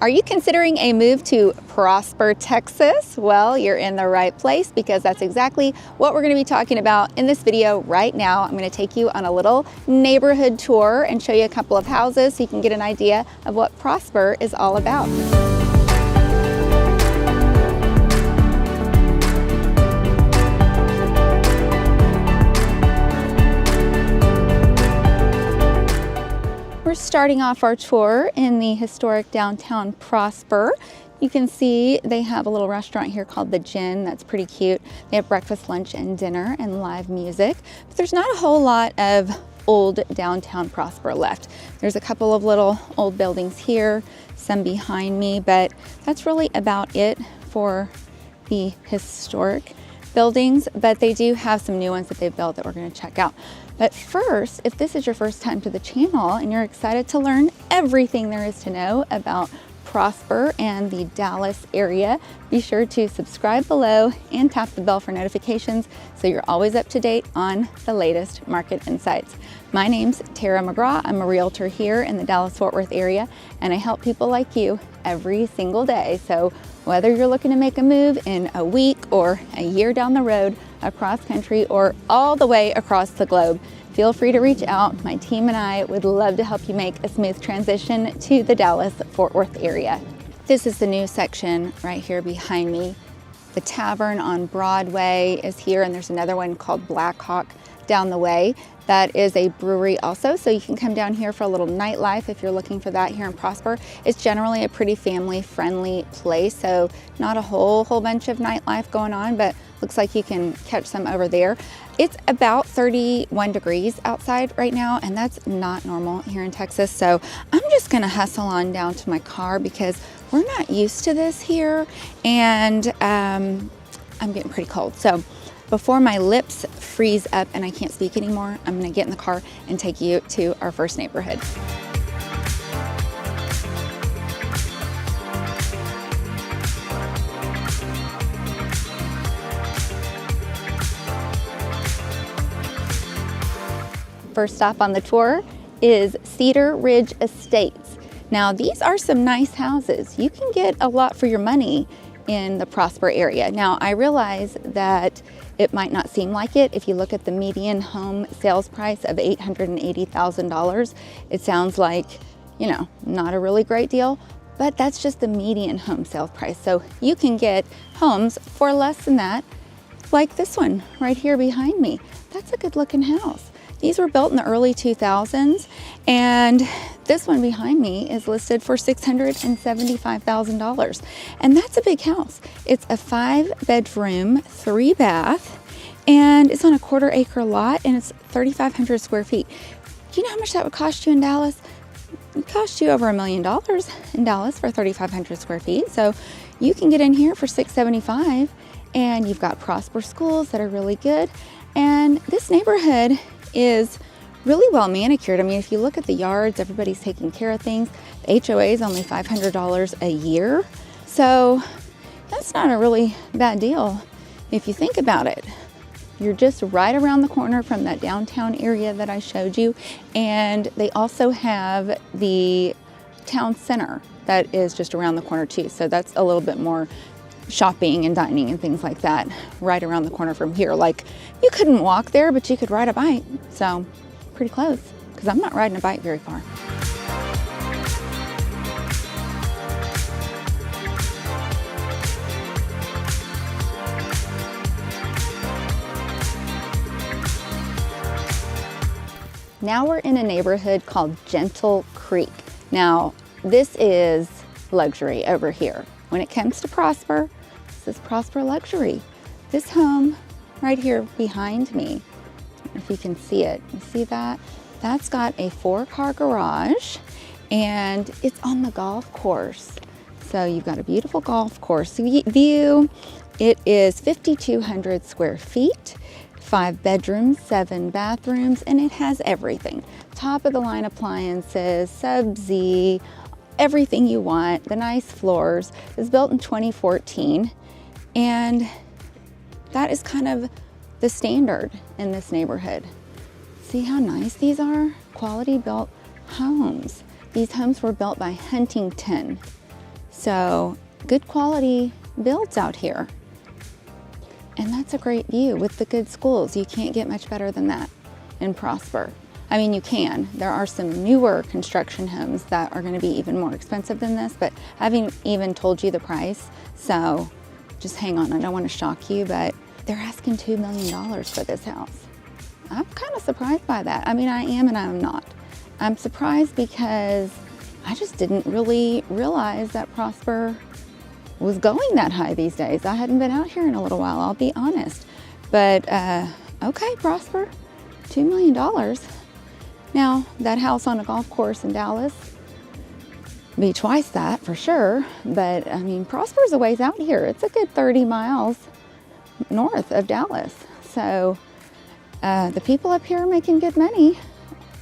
Are you considering a move to Prosper, Texas? Well, you're in the right place because that's exactly what we're going to be talking about in this video right now. I'm going to take you on a little neighborhood tour and show you a couple of houses so you can get an idea of what Prosper is all about. We're starting off our tour in the historic downtown Prosper. You can see they have a little restaurant here called The Gin. That's pretty cute. They have breakfast, lunch, and dinner and live music. But there's not a whole lot of old downtown Prosper left. There's a couple of little old buildings here, some behind me, but that's really about it for the historic buildings, but they do have some new ones that they've built that we're going to check out. But first, if this is your first time to the channel and you're excited to learn everything there is to know about Prosper and the Dallas area, be sure to subscribe below and tap the bell for notifications so you're always up to date on the latest market insights. My name's Tara McGraw. I'm a realtor here in the Dallas-Fort Worth area, and I help people like you every single day. So whether you're looking to make a move in a week or a year down the road, across country, or all the way across the globe, feel free to reach out. My team and I would love to help you make a smooth transition to the Dallas-Fort Worth area. This is the new section right here behind me. The Tavern on Broadway is here, and there's another one called Black Hawk down the way. That is a brewery also, so you can come down here for a little nightlife if you're looking for that here in Prosper. It's generally a pretty family-friendly place, so not a whole bunch of nightlife going on, but looks like you can catch some over there. It's about 31 degrees outside right now, and that's not normal here in Texas, so I'm just gonna hustle on down to my car because we're not used to this here, and I'm getting pretty cold. So before my lips freeze up and I can't speak anymore, I'm gonna get in the car and take you to our first neighborhood. First stop on the tour is Cedar Ridge Estates. Now these are some nice houses. You can get a lot for your money in the Prosper area. Now I realize that it might not seem like it. If you look at the median home sales price of $880,000, it sounds like, you know, not a really great deal, but that's just the median home sales price. So you can get homes for less than that, like this one right here behind me. That's a good looking house. These were built in the early 2000s, and this one behind me is listed for $675,000. And that's a big house. It's a 5-bedroom, 3-bath, and it's on a 1/4 acre lot, and it's 3,500 square feet. Do you know how much that would cost you in Dallas? It would cost you over $1 million in Dallas for 3,500 square feet. So you can get in here for $675,000, and you've got Prosper schools that are really good. And this neighborhood is really well manicured. I mean, if you look at the yards, everybody's taking care of things. The HOA is only $500 a year. So that's not a really bad deal if you think about it. You're just right around the corner from that downtown area that I showed you. And they also have the town center that is just around the corner too. So that's a little bit more shopping and dining and things like that right around the corner from here. Like, you couldn't walk there, but you could ride a bike. So pretty close, because I'm not riding a bike very far. Now we're in a neighborhood called Gentle Creek. Now, this is luxury over here. When it comes to Prosper, this is Prosper luxury. This home right here behind me, if you can see it, you see that? That's got a 4-car garage, and it's on the golf course. So you've got a beautiful golf course view. It is 5,200 square feet, 5 bedrooms, 7 bathrooms, and it has everything. Top of the line appliances, Sub-Z, everything you want, the nice floors. It was built in 2014, and that is kind of the standard in this neighborhood. See how nice these are? Quality built homes. These homes were built by Huntington. So good quality builds out here. And that's a great view with the good schools. You can't get much better than that in Prosper. I mean, you can. There are some newer construction homes that are going to be even more expensive than this, but I haven't even told you the price. So just hang on. I don't want to shock you, but they're asking $2 million for this house. I'm kind of surprised by that. I mean, I am and I'm not. I'm surprised because I just didn't really realize that Prosper was going that high these days. I hadn't been out here in a little while, I'll be honest. But okay, Prosper, $2 million. Now, that house on a golf course in Dallas, be twice that for sure. But I mean, Prosper's a ways out here. It's a good 30 miles north of Dallas. So the people up here are making good money.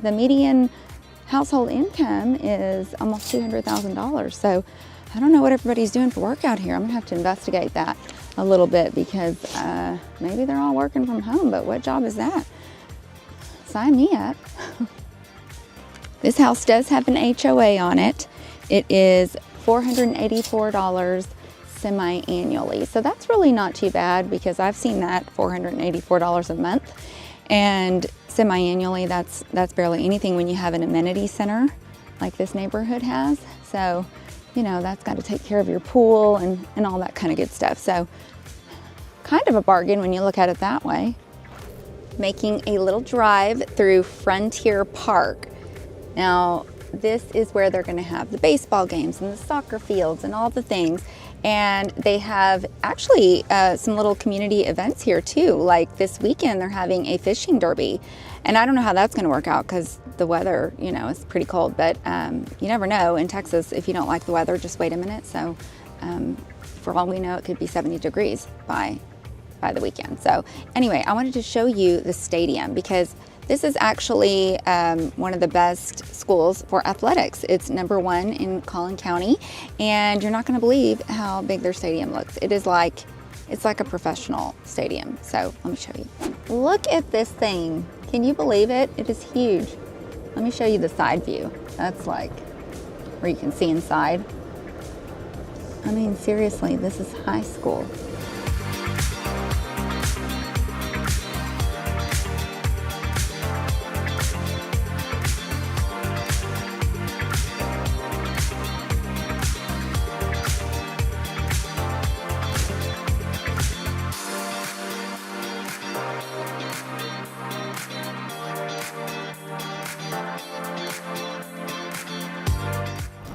The median household income is almost $200,000. So I don't know what everybody's doing for work out here. I'm gonna have to investigate that a little bit because maybe they're all working from home, but what job is that? Sign me up. This house does have an HOA on it. It is $484 semi-annually. So that's really not too bad because I've seen that $484 a month. And semi-annually, that's barely anything when you have an amenity center like this neighborhood has. So, you know, that's got to take care of your pool and all that kind of good stuff. So kind of a bargain when you look at it that way. Making a little drive through Frontier Park. Now, this is where they're going to have the baseball games and the soccer fields and all the things. And they have actually some little community events here too. Like this weekend, they're having a fishing derby. And I don't know how that's going to work out because the weather, you know, is pretty cold. But you never know. In Texas, if you don't like the weather, just wait a minute. So for all we know, it could be 70 degrees by the weekend. So anyway, I wanted to show you the stadium because this is actually one of the best schools for athletics. It's #1 in Collin County, and you're not going to believe how big their stadium looks. It's like a professional stadium. So let me show you. Look at this thing. Can you believe it? It is huge. Let me show you the side view. That's like where you can see inside. I mean, seriously, this is high school.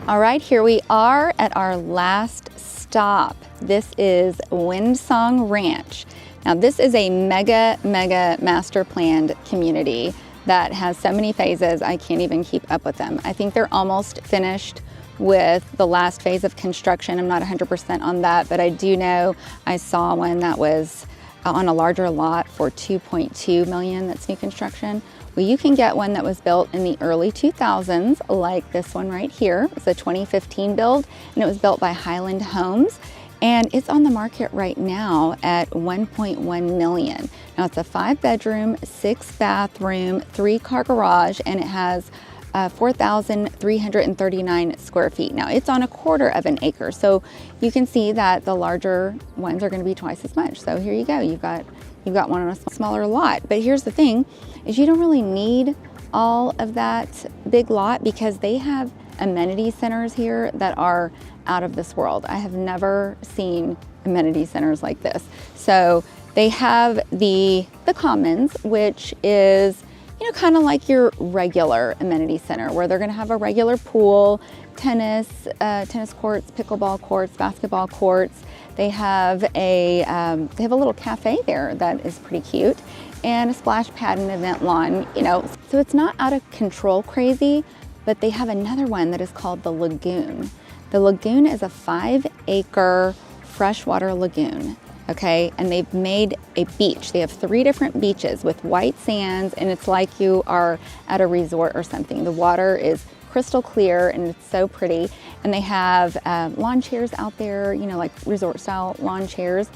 All right, here we are at our last stop. This is Windsong Ranch. Now this is a mega master planned community that has so many phases, I can't even keep up with them. I think they're almost finished with the last phase of construction. I'm not 100% on that, but I do know I saw one that was on a larger lot for $2.2 million, that's new construction. Well, you can get one that was built in the early 2000s, like this one right here. It's a 2015 build, and it was built by Highland Homes, and it's on the market right now at $1.1 million. Now, it's a 5-bedroom, 6-bathroom, 3-car garage, and it has 4,339 square feet. Now, it's on a 1/4 of an acre, so you can see that the larger ones are going to be twice as much. So here you go. You've got one on a smaller lot. But here's the thing, is you don't really need all of that big lot because they have amenity centers here that are out of this world. I have never seen amenity centers like this. So they have the commons, which is, you know, kind of like your regular amenity center where they're going to have a regular pool, tennis courts, pickleball courts, basketball courts. They have a little cafe there that is pretty cute, and a splash pad and event lawn, you know. So it's not out of control crazy, but they have another one that is called the Lagoon. The Lagoon is a 5-acre freshwater lagoon. Okay, and they've made a beach. They have 3 different beaches with white sands, and it's like you are at a resort or something. The water is crystal clear and it's so pretty. And they have lawn chairs out there, you know, like resort style lawn chairs.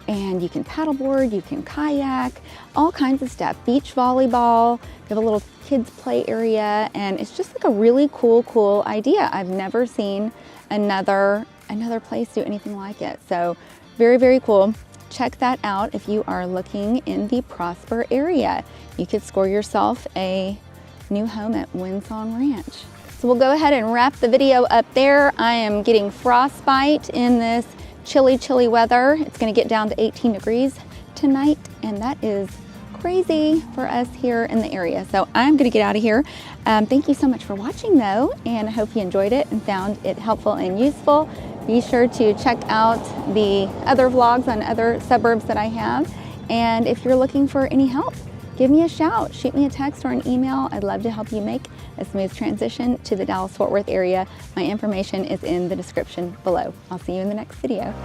And you can paddleboard, you can kayak, all kinds of stuff. Beach volleyball, they have a little kids play area, and it's just like a really cool idea. I've never seen another another place do anything like it. So very, very cool. Check that out if you are looking in the Prosper area. You could score yourself a new home at Windsong Ranch. So we'll go ahead and wrap the video up there. I am getting frostbite in this chilly, chilly weather. It's gonna get down to 18 degrees tonight, and that is crazy for us here in the area. So I'm gonna get out of here. Thank you so much for watching though, and I hope you enjoyed it and found it helpful and useful. Be sure to check out the other vlogs on other suburbs that I have. And if you're looking for any help, give me a shout, shoot me a text or an email. I'd love to help you make a smooth transition to the Dallas-Fort Worth area. My information is in the description below. I'll see you in the next video.